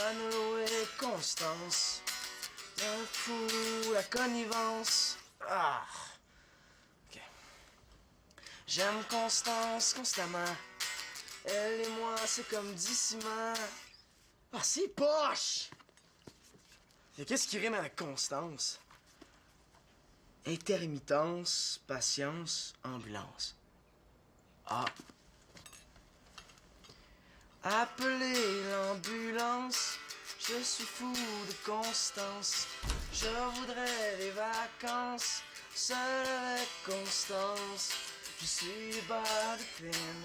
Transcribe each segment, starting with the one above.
Manolo et Constance. Un fou, la connivence. Ah. OK. J'aime Constance constamment. Elle et moi, c'est comme 10 ciments. Ah, c'est poche! Et qu'est-ce qui rime avec Constance? Intermittence, patience, ambulance. Ah. Appelez l'ambulance. Je suis fou de Constance. Je voudrais des vacances. Seul avec Constance. Je suis le beurre de crème.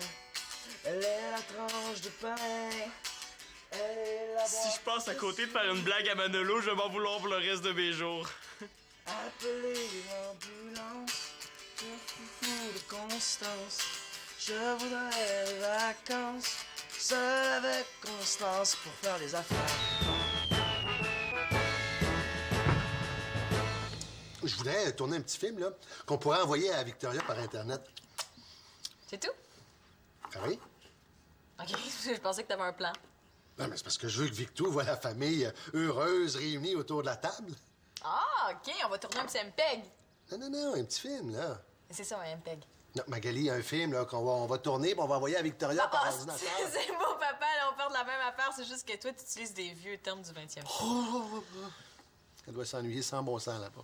Elle est la tranche de pain. Elle est la Si je passe à côté de faire une blague à Manolo, je vais m'en vouloir pour le reste de mes jours. Appelez l'ambulance. Je suis fou de Constance. Je voudrais des vacances. Seul avec Constance pour faire des affaires. Je voudrais tourner un petit film, là, qu'on pourrait envoyer à Victoria par Internet. C'est tout? Ah oui? OK, je pensais que t'avais un plan. Non, mais c'est parce que je veux que Victo voit la famille heureuse, réunie autour de la table. Ah, OK, on va tourner un petit MPEG. Non, un petit film, là. C'est ça, un MPEG. Non, Magali, un film, là, on va tourner, puis on va envoyer à Victoria par ordinateur. C'est beau, papa, là, on parle de la même affaire, c'est juste que toi, tu utilises des vieux termes du 20e siècle. Elle doit s'ennuyer sans bon sens, là-bas.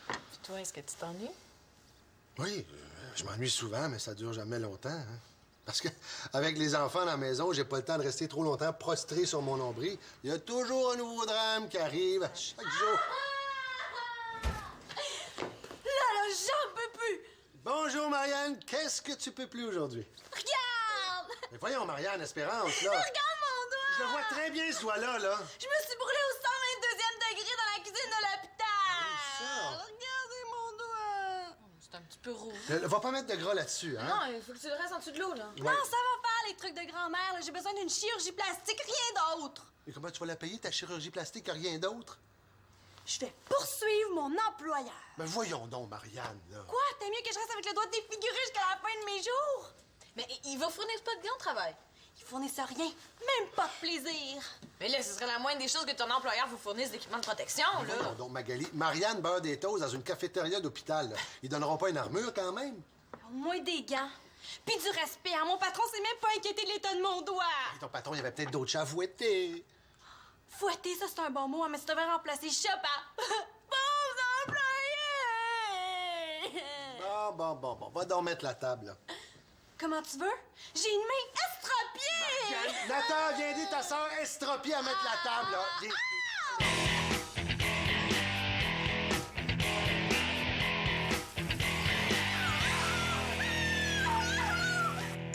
Puis toi, est-ce que tu t'ennuies? Oui, je m'ennuie souvent, mais ça dure jamais longtemps, hein. Parce que avec les enfants à la maison, j'ai pas le temps de rester trop longtemps prostré sur mon nombril. Il y a toujours un nouveau drame qui arrive à chaque jour. Là, j'en peux plus! Bonjour, Marianne. Qu'est-ce que tu peux plus aujourd'hui? Regarde! Mais voyons, Marianne, Espérance, là. Regarde mon doigt! Je le vois très bien, ce doigt-là, là. Je me suis brûlée au 122e degré dans la cuisine de l'hôpital! ça? Regardez mon doigt! C'est un petit peu rouge. Va pas mettre de gras là-dessus, hein? Non, il faut que tu le restes en dessous de l'eau, là. Ouais. Non, ça va faire, les trucs de grand-mère. là. J'ai besoin d'une chirurgie plastique, rien d'autre. Et comment tu vas la payer, ta chirurgie plastique, rien d'autre? Je vais poursuivre mon employeur. Ben voyons donc, Marianne, là. Quoi? T'es mieux que je reste avec le doigt défiguré jusqu'à la fin de mes jours? Mais il va fournir pas de gants au travail. Ils fournissent rien, même pas de plaisir. Mais là, ce serait la moindre des choses que ton employeur vous fournisse d'équipements de protection, là. Voyons donc, Magali. Marianne beurre des toasts dans une cafétéria d'hôpital, là. Ils donneront pas une armure, quand même? Au moins des gants. Puis du respect, hein? Mon patron s'est même pas inquiété de l'état de mon doigt. Et ton patron, il y avait peut-être d'autres chats à fouetter. Fouetter, ça, c'est un bon mot, hein, mais tu devrais remplacer chat par... Bons employés! Bon. Va donc mettre la table, là. Comment tu veux? J'ai une main estropiée! Nathan, viens aider ta sœur Estropie à mettre la table, là. Viens.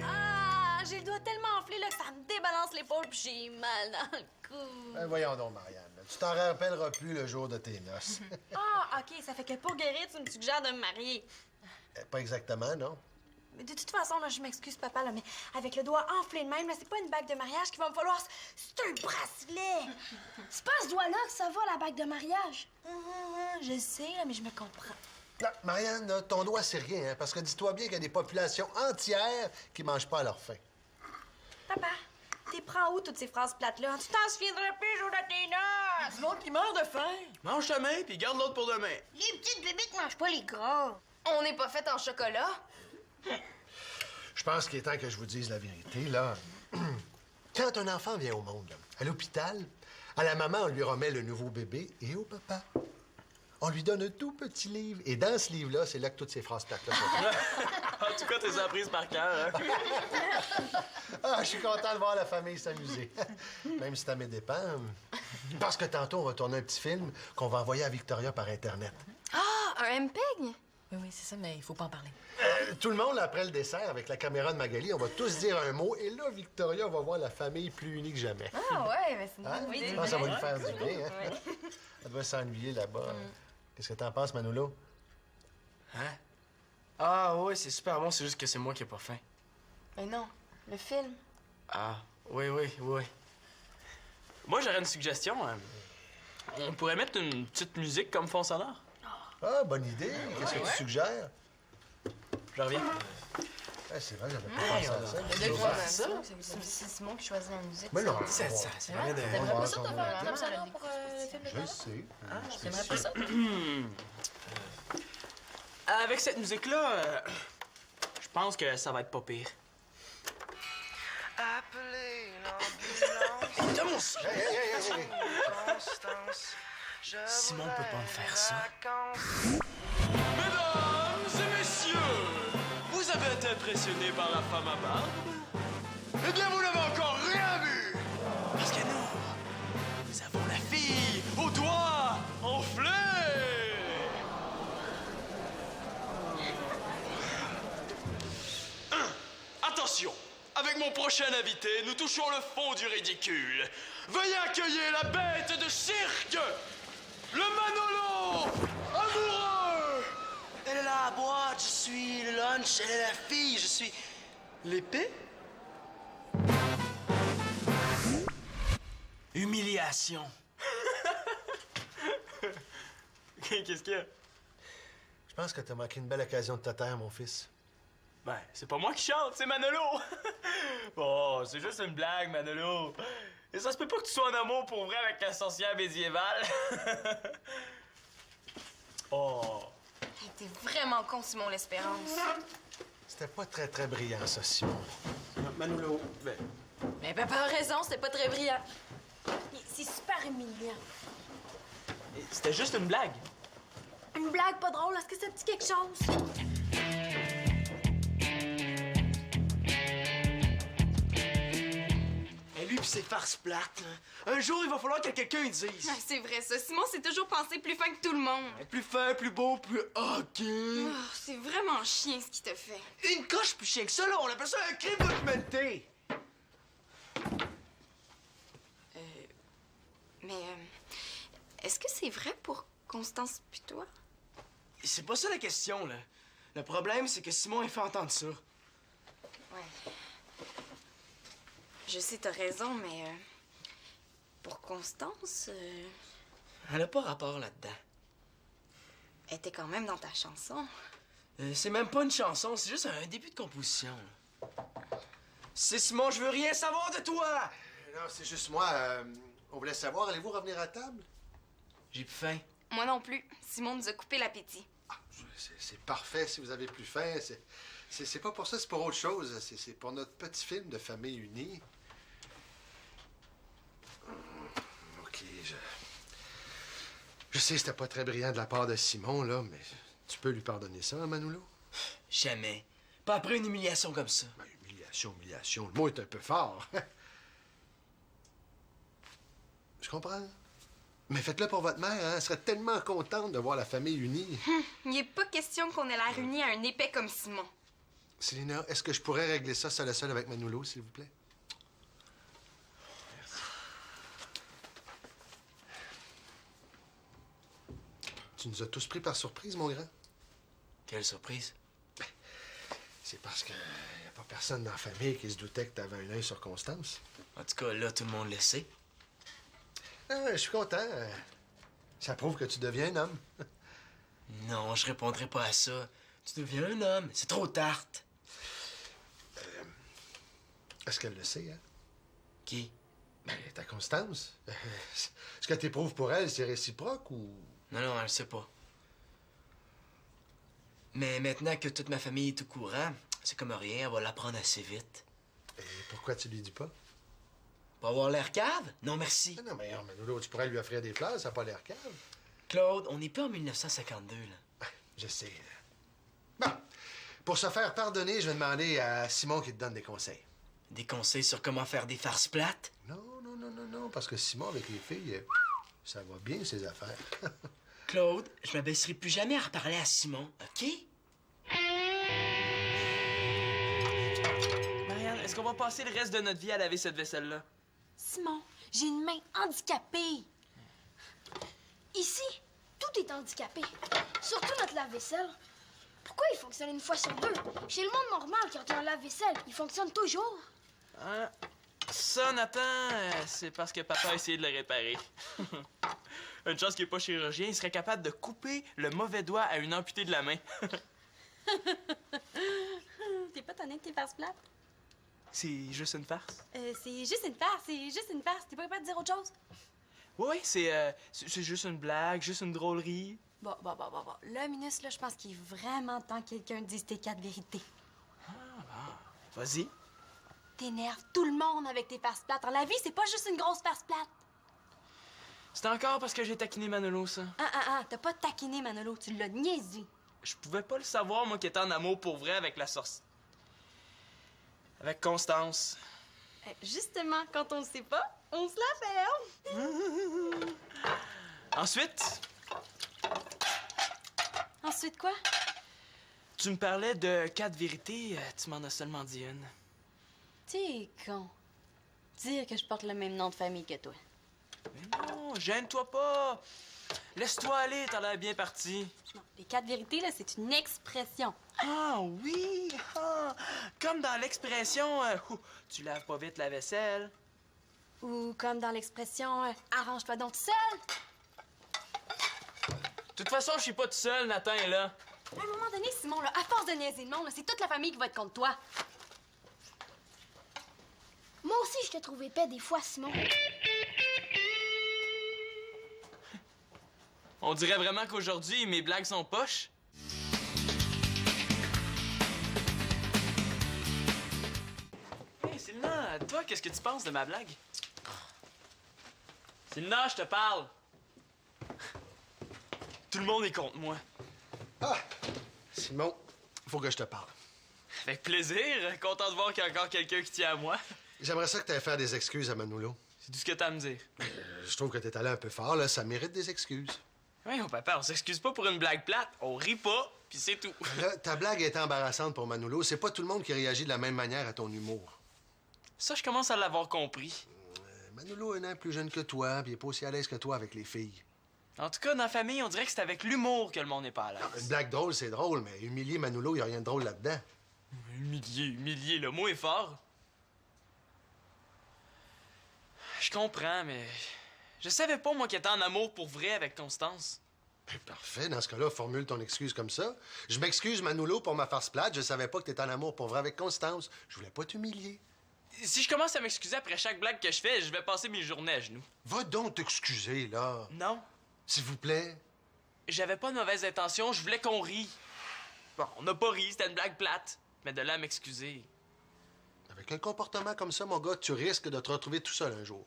Ah, j'ai le doigt tellement enflé là, que ça me débalance l'épaule puis j'ai mal dans le cou. Ben voyons donc, Marianne. Tu t'en rappelleras plus le jour de tes noces. Ah, OK, ça fait que pour guérir, tu me suggères de me marier. Pas exactement, non? Mais de toute façon, là, je m'excuse, papa, là, mais avec le doigt enflé de même, là, c'est pas une bague de mariage qu'il va me falloir, c'est un bracelet! C'est pas ce doigt-là que ça va, la bague de mariage. Je sais, là, mais je me comprends. Non, Marianne, là, ton doigt, c'est rien, hein, parce que dis-toi bien qu'il y a des populations entières qui mangent pas à leur faim. Papa, t'es prends où toutes ces phrases plates-là? Tu t'en souviendras plus, jour de tes noces! L'autre qui meurt de faim. Mange ta main, puis garde l'autre pour demain. Les petites bébites mangent pas les gras. On n'est pas fait en chocolat. Je pense qu'il est temps que je vous dise la vérité, là. Quand un enfant vient au monde, là, à l'hôpital, à la maman, on lui remet le nouveau bébé et au papa, on lui donne un tout petit livre. Et dans ce livre-là, c'est là que toutes ces phrases plates-là sont. En tout cas, t'es apprises par cœur, hein? Ah, je suis content de voir la famille s'amuser. Même si ça me dépend. Parce que tantôt, on va tourner un petit film qu'on va envoyer à Victoria par Internet. Ah, un MPEG? Oui, c'est ça, mais il faut pas en parler. Tout le monde, après le dessert, avec la caméra de Magali, on va tous dire un mot. Et là, Victoria va voir la famille plus unie que jamais. Ah ouais, mais c'est une Hein? bonne idée. Je pense que ça va lui faire du bien. Hein? Elle doit s'ennuyer là-bas. Qu'est-ce que t'en penses, Manolo? Hein? Ah, ouais, c'est super bon, c'est juste que c'est moi qui ai pas faim. Mais non, le film. Ah, oui. Moi, j'aurais une suggestion. On pourrait mettre une petite musique comme fond sonore. Ah, bonne idée. Qu'est-ce que tu suggères? Je reviens. C'est vrai, j'avais pas Hey, pensé à ça. on a faire ça. C'est Simon qui choisit la musique. Mais non, C'est rien de... T'aimerais pas ça, toi, faire un trame sonore pour le film de Je Thanos? sais. T'aimerais pas ça? Avec cette musique-là, je pense que ça va être pas pire. Appelez l'ambulance. Thomas! Hey. Constance. Simon peut pas me faire ça. Vacances. Mesdames et messieurs, vous avez été impressionnés par la femme à barbe? Eh bien, vous n'avez encore rien vu! Parce que nous avons la fille aux doigts enflés! Attention! Avec mon prochain invité, nous touchons le fond du ridicule. Veuillez accueillir la bête de cirque, le Manolo amoureux! Elle est la boîte, je suis le lunch, elle est la fille, je suis l'épée. Humiliation. Qu'est-ce qu'il y a? Je pense que t'as manqué une belle occasion de te taire, mon fils. Ben, c'est pas moi qui chante, c'est Manolo! Bon, c'est juste une blague, Manolo. Et ça se peut pas que tu sois en amour pour vrai avec la sorcière médiévale. Oh! T'es vraiment con, Simon l'Espérance. C'était pas très brillant, ça, Simon. Manolo, ben... Mais papa a raison, c'était pas très brillant. C'est super humiliant. C'était juste une blague. Une blague pas drôle, est-ce que ça te dit quelque chose? Et lui pis ses farces plates, là. Un jour, il va falloir que quelqu'un lui dise. Ah, c'est vrai, ça. Simon s'est toujours pensé plus fin que tout le monde. Plus fin, plus beau, plus hockey. Oh, c'est vraiment chien ce qu'il te fait. Une coche plus chien que ça, là. On appelle ça un crime documenté. Mais est-ce que c'est vrai pour Constance puis toi? C'est pas ça la question, là. Le problème, c'est que Simon a fait entendre ça. Ouais. Je sais, t'as raison, mais pour Constance, Elle a pas rapport là-dedans. elle était quand même dans ta chanson. C'est même pas une chanson, c'est juste un début de composition. Là. C'est Simon, je veux rien savoir de toi! Non, c'est juste moi. On voulait savoir, allez-vous revenir à table? J'ai plus faim. Moi non plus. Simon nous a coupé l'appétit. C'est parfait si vous avez plus faim. C'est pas pour ça, c'est pour autre chose. C'est pour notre petit film de famille unie. OK, je sais, c'était pas très brillant de la part de Simon, là, mais tu peux lui pardonner ça, hein, Manolo? Jamais. Pas après une humiliation comme ça. Ben, humiliation. Le mot est un peu fort. Je comprends. Mais faites-le pour votre mère, hein? Elle serait tellement contente de voir la famille unie. Il n'est pas question qu'on ait l'air unis à un épais comme Simon. Célina, est-ce que je pourrais régler ça seul à seul avec Manolo, s'il vous plaît? Merci. Tu nous as tous pris par surprise, mon grand. Quelle surprise. C'est parce qu'il n'y a pas personne dans la famille qui se doutait que tu avais un œil sur Constance. En tout cas, là, tout le monde le sait. Ah, je suis content. Ça prouve que tu deviens un homme. Non, je répondrai pas à ça. Tu deviens un homme. C'est trop tarte. Est-ce qu'elle le sait, hein? Qui? Ben, ta Constance. Ce que tu éprouves pour elle, c'est réciproque ou... Non, elle sait pas. Mais maintenant que toute ma famille est au courant, c'est comme rien, elle va l'apprendre assez vite. Et pourquoi tu lui dis pas? Pour avoir l'air cave? Non, merci. Non, mais Manolo, tu pourrais lui offrir des fleurs, ça n'a pas l'air cave. Claude, on n'est pas en 1952, là. Je sais. Bon, pour se faire pardonner, je vais demander à Simon qu'il te donne des conseils. Des conseils sur comment faire des farces plates? Non, parce que Simon, avec les filles, ça va bien, ses affaires. Claude, je m'abaisserai plus jamais à reparler à Simon, OK? Marianne, est-ce qu'on va passer le reste de notre vie à laver cette vaisselle-là? Simon, j'ai une main handicapée. Ici, tout est handicapé. Surtout notre lave-vaisselle. Pourquoi il fonctionne une fois sur deux? Chez le monde normal, quand on a un lave-vaisselle, il fonctionne toujours. Hein? Ça, Nathan, c'est parce que papa a essayé de le réparer. Une chance qu'il n'est pas chirurgien, il serait capable de couper le mauvais doigt à une amputée de la main. T'es pas tanné de tes farces plates? C'est juste une farce? C'est juste une farce, c'est juste une farce. T'es pas capable de dire autre chose? Oui, c'est juste une blague, juste une drôlerie. Bon. Là, Minus, là, je pense qu'il est vraiment temps que quelqu'un dise tes 4 vérités. Vas-y. T'énerves tout le monde avec tes farces plates. Dans la vie, c'est pas juste une grosse farce plate. C'est encore parce que j'ai taquiné Manolo, ça. T'as pas taquiné Manolo, tu l'as niaisé. Je pouvais pas le savoir, moi, qui était en amour pour vrai avec la sorcière. Avec Constance. Justement, quand on le sait pas, on se la ferme. Ensuite, Ensuite quoi? tu me parlais de 4 vérités, tu m'en as seulement dit une. T'es con. Dire que je porte le même nom de famille que toi. Mais non, gêne-toi pas. Laisse-toi aller, t'as l'air bien parti. Non, les 4 vérités, là, c'est une expression. Ah oui! Comme dans l'expression tu laves pas vite la vaisselle. Ou comme dans l'expression arrange-toi donc tout seul. De toute façon, je suis pas tout seul, Nathan est là. À un moment donné, Simon, là, à force de niaiser le monde, là, c'est toute la famille qui va être contre toi. Moi aussi, je te trouve épais des fois, Simon. On dirait vraiment qu'aujourd'hui, mes blagues sont poches. Hey, Sylna, toi, qu'est-ce que tu penses de ma blague? Sylna, je te parle. Tout le monde est contre moi. Ah! Simon, faut que je te parle. Avec plaisir, content de voir qu'il y a encore quelqu'un qui tient à moi. J'aimerais ça que tu aies faire des excuses à Manolo. C'est tout ce que t'as à me dire. Je trouve que t'es allé un peu fort, là. Ça mérite des excuses. Oui, mon papa, on s'excuse pas pour une blague plate. On rit pas, puis c'est tout. Là, ta blague est embarrassante pour Manolo. C'est pas tout le monde qui réagit de la même manière à ton humour. Ça, je commence à l'avoir compris. Manolo est un an plus jeune que toi, puis il est pas aussi à l'aise que toi avec les filles. En tout cas, dans la famille, on dirait que c'est avec l'humour que le monde n'est pas à Une l'aise. blague drôle, c'est drôle, mais humilier Manolo, y a rien de drôle là-dedans. Humilier, le mot est fort. Je comprends, mais je savais pas, moi, qu'il était en amour pour vrai avec Constance. Ben, parfait. Dans ce cas-là, formule ton excuse comme ça. Je m'excuse, Manolo, pour ma farce plate. Je savais pas que t'étais en amour pour vrai avec Constance. Je voulais pas t'humilier. Si je commence à m'excuser après chaque blague que je fais, je vais passer mes journées à genoux. Va donc t'excuser, là. Non, S'il vous plaît. j'avais pas de mauvaise intention, je voulais qu'on rie. Bon, on n'a pas ri, c'était une blague plate. Mais de là à m'excuser. Avec un comportement comme ça, mon gars, tu risques de te retrouver tout seul un jour.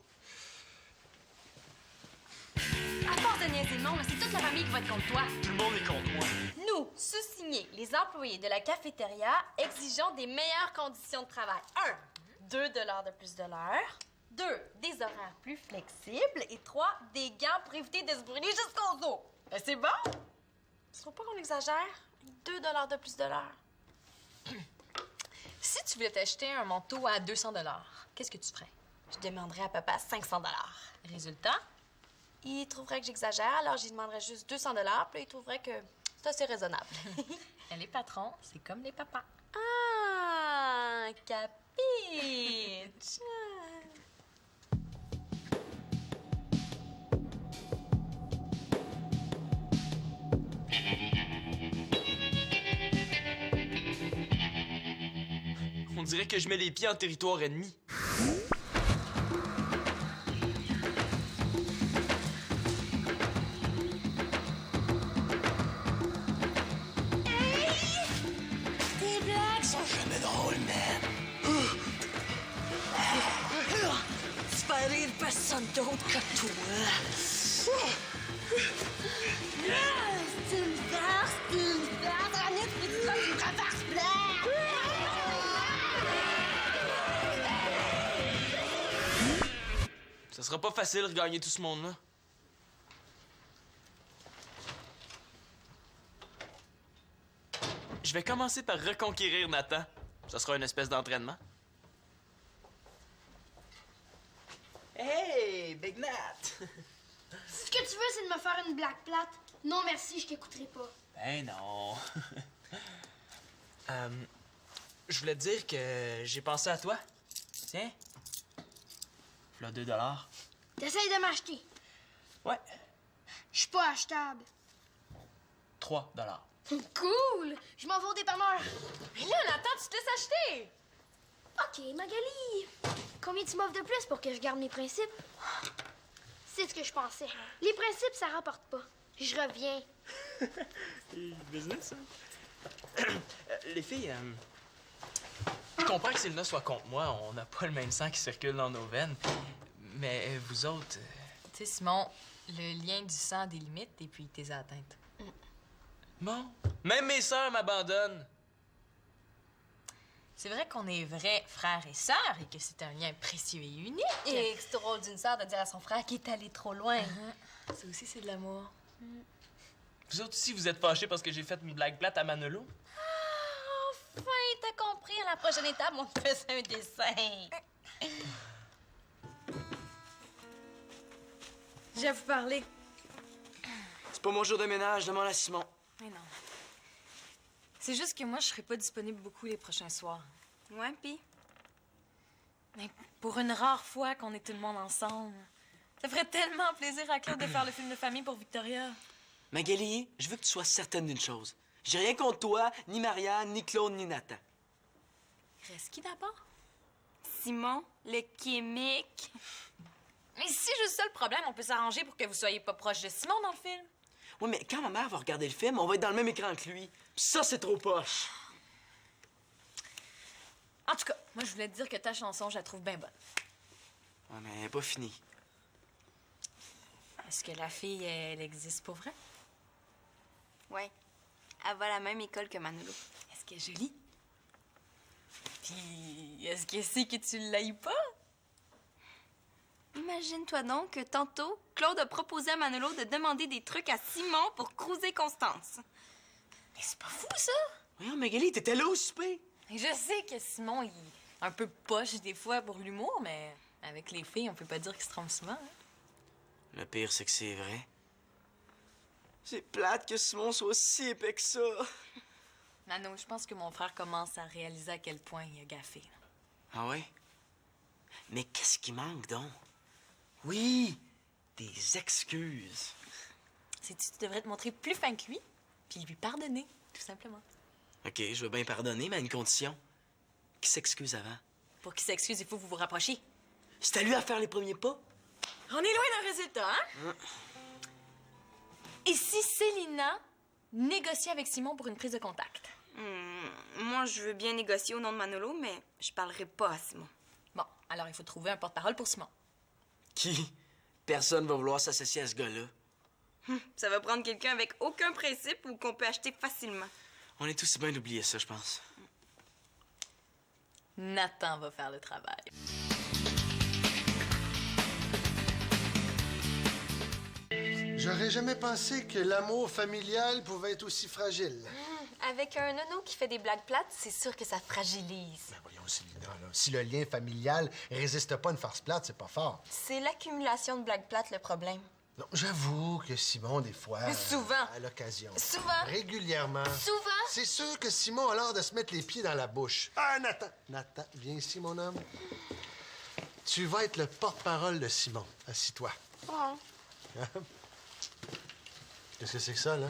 À force de niaiser le monde, là, c'est toute la famille qui va être contre toi. Tout le monde est contre moi. Nous, sous-signés, les employés de la cafétéria, exigeons des meilleures conditions de travail. 1. 2 $ de plus de l'heure. 2. Des horaires plus flexibles. Et 3. Des gants pour éviter de se brûler jusqu'aux os. Ben, c'est bon? Tu trouves pas qu'on exagère? 2 $ de plus de l'heure. Si tu voulais t'acheter un manteau à 200 $, qu'est-ce que tu ferais? Je demanderais à papa 500 $. Résultat? Il trouverait que j'exagère, alors j'y demanderais juste 200 $, puis là, il trouverait que c'est assez raisonnable. Les patrons, c'est comme les papas. Ah, capiche! On dirait que je mets les pieds en territoire ennemi. Tes blagues sont Jamais drôle, man. tu fais rire personne d'autre que toi. C'est une farce, c'est une farce. Annette, tu dis une vraie farce plate. Ça sera pas facile de regagner tout ce monde-là. Je vais commencer par reconquérir Nathan. Ça sera une espèce d'entraînement. Hey, Big Nat! Ce que tu veux, c'est de me faire une blague plate. Non, merci, je t'écouterai pas. Ben non. Je voulais te dire que j'ai pensé à toi. Tiens. Voilà 2 $. T'essayes de m'acheter. Ouais, Je suis pas achetable. 3 $. Cool! Je m'en vais au dépanneur. Mais là, Nathan, tu te laisses acheter! OK, Magali. Combien tu m'offres de plus pour que je garde mes principes? C'est ce que je pensais. Les principes, ça rapporte pas. Je reviens. Business, hein? Les filles, je comprends que Célina soit contre moi. On n'a pas le même sang qui circule dans nos veines. Mais vous autres... Tu sais, Simon, le lien du sang a des limites et puis t'es atteinte. Bon, même mes sœurs m'abandonnent. C'est vrai qu'on est vrais frères et sœurs et que c'est un lien précieux et unique. Et que c'est drôle d'une sœur de dire à son frère qu'il est allé trop loin. Ça aussi, c'est de l'amour. Vous autres aussi, vous êtes fâchés parce que j'ai fait une blague plate à Manolo? Enfin, t'as compris. À la prochaine étape, on te faisait un dessin. J'ai à vous parler. C'est pas mon jour de ménage, demande à Simon. Mais non. C'est juste que moi, je serai pas disponible beaucoup les prochains soirs. Ouais, pis? Mais pour une rare fois qu'on est tout le monde ensemble, ça ferait tellement plaisir à Claude de faire le film de famille pour Victoria. Magali, je veux que tu sois certaine d'une chose. J'ai rien contre toi, ni Marianne, ni Claude, ni Nathan. Reste qui d'abord? Simon, le chimique. Mais si juste ça le problème, on peut s'arranger pour que vous soyez pas proche de Simon dans le film. Oui, mais quand ma mère va regarder le film, on va être dans le même écran que lui. Puis ça, c'est trop poche. En tout cas, moi, je voulais te dire que ta chanson, je la trouve bien bonne. Ouais, mais elle est pas finie. Est-ce que la fille, elle existe pour vrai? Ouais. Elle va à la même école que Manolo. Est-ce qu'elle est jolie? Puis, est-ce qu'elle sait que tu l'aies pas? Imagine-toi donc que tantôt, Claude a proposé à Manolo de demander des trucs à Simon pour cruiser Constance. Mais c'est pas fou, ça! Voyons, Magali, t'étais là au souper. Et je sais que Simon, il est un peu poche des fois pour l'humour, mais avec les filles, on peut pas dire qu'il se trompe souvent. Hein? Le pire, c'est que c'est vrai. C'est plate que Simon soit aussi épais que ça. Mano, je pense que mon frère commence à réaliser à quel point il a gaffé. Ah ouais? Mais qu'est-ce qui manque donc? Oui, des excuses. Sais-tu, tu devrais te montrer plus fin que lui, puis lui pardonner, tout simplement. OK, je veux bien pardonner, mais à une condition. Qui s'excuse avant? Pour qu'il s'excuse, il faut que vous vous rapprochiez. C'est à lui à faire les premiers pas? On est loin d'un résultat, hein? Et si Célina négociait avec Simon pour une prise de contact? Moi, je veux bien négocier au nom de Manolo, mais je parlerai pas à Simon. Bon, alors il faut trouver un porte-parole pour Simon. Qui? Personne va vouloir s'associer à ce gars-là. Ça va prendre quelqu'un avec aucun principe ou qu'on peut acheter facilement. On est tous bien d'oublier ça, je pense. Nathan va faire le travail. J'aurais jamais pensé que l'amour familial pouvait être aussi fragile. Avec un nono qui fait des blagues plates, c'est sûr que ça fragilise. Ben voyons, Célina, là. Si le lien familial résiste pas à une farce plate, c'est pas fort. C'est l'accumulation de blagues plates le problème. Non, j'avoue que Simon, des fois... Mais souvent. À l'occasion. Souvent. Régulièrement. Souvent. C'est sûr que Simon a l'air de se mettre les pieds dans la bouche. Ah, Nathan! Nathan, viens ici, mon homme. Tu vas être le porte-parole de Simon. Assis-toi. Bon. Qu'est-ce que c'est que ça, là?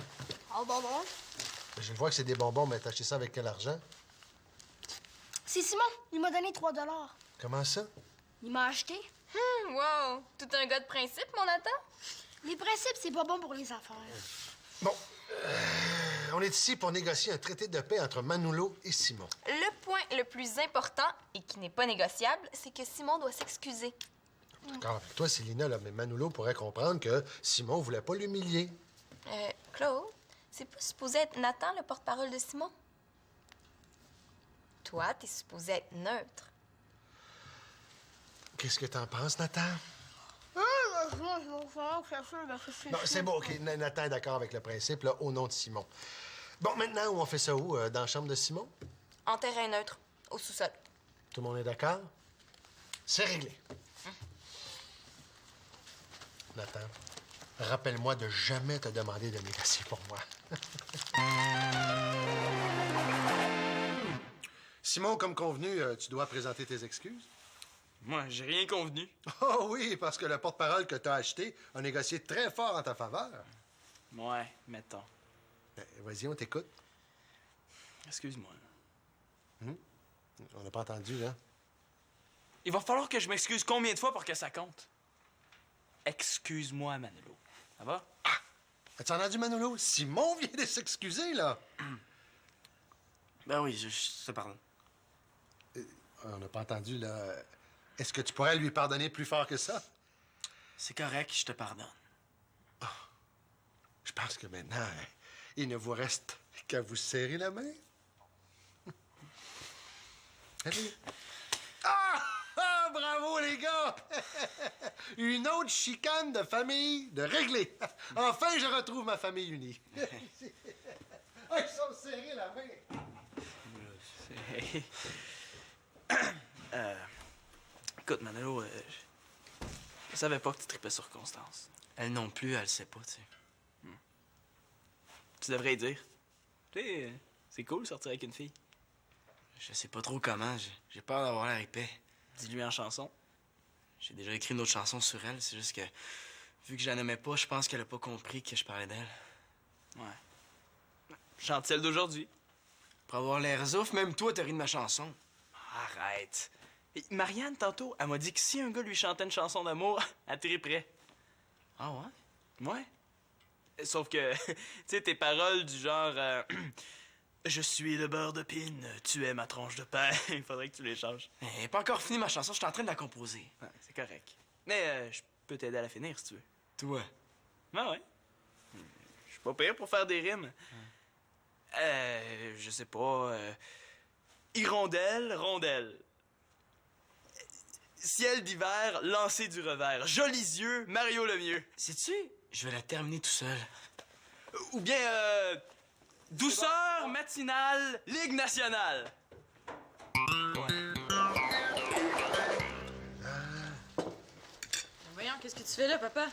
Oh, bonbon. Je vois que c'est des bonbons, mais t'as acheté ça avec quel argent? C'est Simon. Il m'a donné 3 $. Comment ça? Il m'a acheté. Wow! Tout un gars de principe, mon Nathan? Les principes, c'est pas bon pour les affaires. Bon, on est ici pour négocier un traité de paix entre Manolo et Simon. Le point le plus important, et qui n'est pas négociable, c'est que Simon doit s'excuser. D'accord avec toi, Célina, là, mais Manolo pourrait comprendre que Simon voulait pas l'humilier. Claude, c'est pas supposé être Nathan le porte-parole de Simon? Toi, t'es supposé être neutre. Qu'est-ce que t'en penses, Nathan? Bon, c'est bon, OK. Nathan est d'accord avec le principe, là, au nom de Simon. Bon, maintenant, on fait ça où? Dans la chambre de Simon? En terrain neutre, au sous-sol. Tout le monde est d'accord? C'est réglé. Nathan, rappelle-moi de jamais te demander de négocier pour moi. Simon, comme convenu, tu dois présenter tes excuses. Moi, j'ai rien convenu. Oh oui, parce que le porte-parole que tu as acheté a négocié très fort en ta faveur. Ouais, mettons. Ben, vas-y, on t'écoute. Excuse-moi. On n'a pas entendu, hein? Il va falloir que je m'excuse combien de fois pour que ça compte? Excuse-moi, Manolo. Ça va? As-tu entendu, Manolo? Simon vient de s'excuser, là. Ben oui, je te pardonne. On n'a pas entendu, là. Est-ce que tu pourrais lui pardonner plus fort que ça? C'est correct, je te pardonne. Je pense que maintenant, il ne vous reste qu'à vous serrer la main. Allez. Ah, bravo, les gars! Une autre chicane de famille de réglée. Enfin, je retrouve ma famille unie. Ah, ils sont serrés la main. Écoute, Manolo, je savais pas que tu tripais sur Constance. Elle non plus, elle sait pas, tu sais. Tu devrais y dire. Tu sais, c'est cool de sortir avec une fille. Je sais pas trop comment, j'ai peur d'avoir l'air épais. Dis-lui en chanson. J'ai déjà écrit une autre chanson sur elle, c'est juste que, vu que je la nommais pas, je pense qu'elle a pas compris que je parlais d'elle. Ouais. Chante celle d'aujourd'hui. Pour avoir l'air zouf, même toi, t'as ri de ma chanson. Arrête. Et Marianne, tantôt, elle m'a dit que si un gars lui chantait une chanson d'amour, elle triperait. Ah ouais? Ouais. Sauf que, tu sais, tes paroles du genre je suis le beurre de pine, tu es ma tranche de pain. Il faudrait que tu les changes. Elle n'est pas encore finie ma chanson, je suis en train de la composer. Ouais, c'est correct. Mais je peux t'aider à la finir si tu veux. Toi? Ah ouais. Je suis pas pire pour faire des rimes. Je sais pas. Hirondelle, rondelle. Ciel d'hiver, lancer du revers. Jolis yeux, Mario le mieux. Sais-tu, je vais la terminer tout seul. Ou bien, douceur matinale, Ligue nationale. Voyons, qu'est-ce que tu fais là, papa?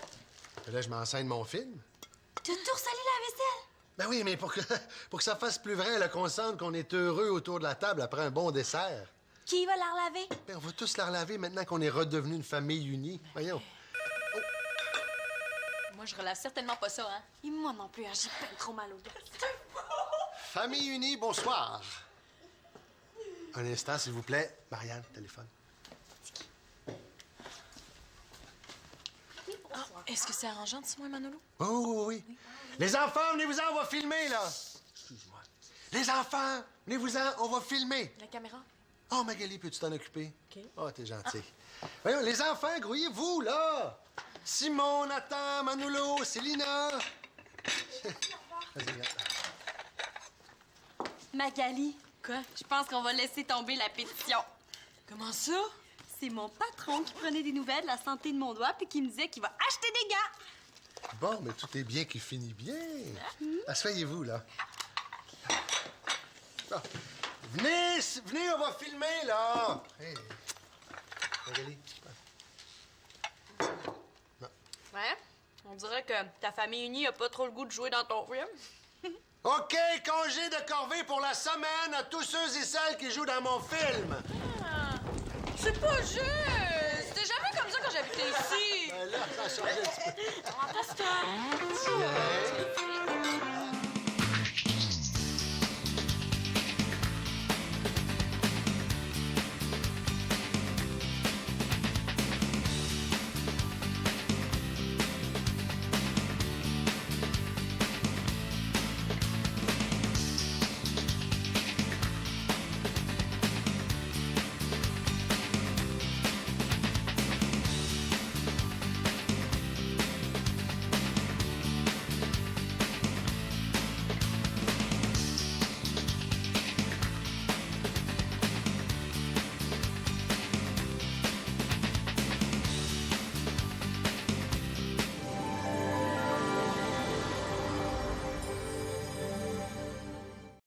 Là, je m'enseigne mon film. T'as tout salé la vaisselle? Ben oui, mais pour que ça fasse plus vrai, là, qu'on sente qu'on est heureux autour de la table après un bon dessert. Qui va la relaver? Ben, on va tous la relaver maintenant qu'on est redevenu une famille unie. Voyons. Moi, je relâche certainement pas ça, hein? Et moi non plus, hein, j'ai pas trop mal au dos. Famille unie, bonsoir. Un instant, s'il vous plaît. Marianne, téléphone. Est-ce que c'est arrangeant de Simon et Manolo? Oh, oui, oui. Les enfants, venez-vous-en, on va filmer, là. Excuse-moi. Les enfants, venez-vous-en, on va filmer. La caméra? Oh, Magali, peux-tu t'en occuper? OK. Oh, t'es gentil. Voyons, les enfants, grouillez-vous, là. Simon, Nathan, Manolo, Célina. Vas-y, regarde. Magali, Quoi? je pense qu'on va laisser tomber la pétition. Comment ça? C'est mon patron qui prenait des nouvelles de la santé de mon doigt puis qui me disait qu'il va acheter des gants. Bon, mais tout est bien qui finit bien. Asseyez-vous, là. Ah. Venez, venez, on va filmer, là. Hey. Magali. Ouais? On dirait que ta famille unie a pas trop le goût de jouer dans ton film. OK, congé de corvée pour la semaine à tous ceux et celles qui jouent dans mon film. C'est pas juste! C'était jamais comme ça quand j'habitais ici! Ben là, ça a changé un petit peu. On va pas se faire. Tiens.